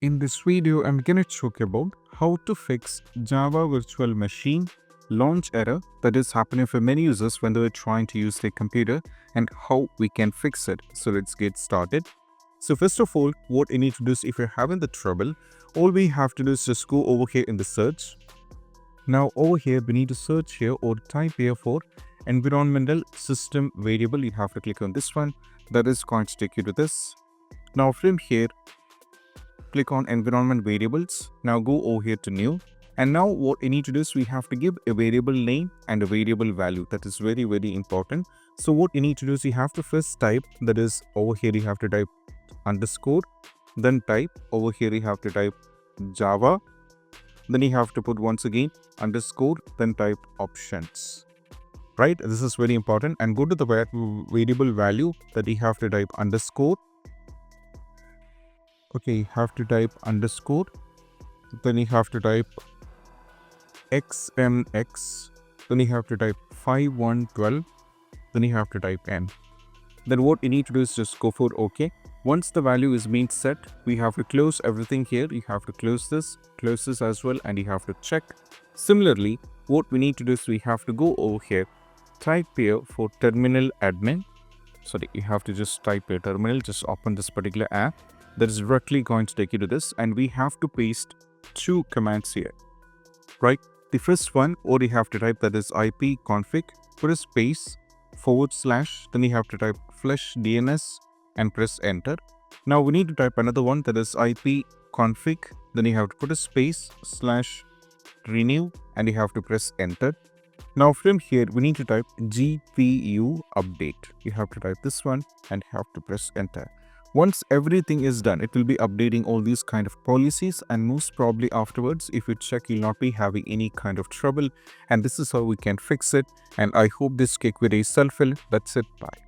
In this video, I'm going to talk about how to fix Java Virtual Machine launch error that is happening for many users when they're trying to use their computer and how we can fix it. So let's get started. So first of all, what you need to do is if you're having the trouble, all we have to do is just go over here in the search. Now over here, we need to search here or type here for environmental system variable. You have to click on this one. That is going to take you to this. Now from here, click on environment variables. Now go over here to new. And now what you need to do is we have to give a variable name and a variable value. That is very, very important. So what you need to do is you have to first type, that is over here you have to type underscore, then type over here you have to type Java. Then you have to put once again underscore, then type options. Right? This is very important. And go to the variable value that you have to type underscore. Okay, you have to type underscore, then you have to type xmx, then you have to type 5112, then you have to type n. Then what you need to do is just go for OK. Once the value is being set, we have to close everything here. You have to close this as well, and you have to check. Similarly, what we need to do is we have to go over here, type here for terminal admin. Sorry, you have to just type here terminal, just open this particular app. That is directly going to take you to this, and we have to paste two commands here, right? The first one, or you have to type, that is ipconfig, put a space, /, then you have to type flush DNS and press enter. Now we need to type another one, that is ipconfig, then you have to put a space /renew and you have to press enter. Now from here, we need to type GPU update. You have to type this one and have to press enter. Once everything is done, it will be updating all these kind of policies, and most probably afterwards, if you check, you'll not be having any kind of trouble. And this is how we can fix it. And I hope this quick video is helpful. That's it. Bye.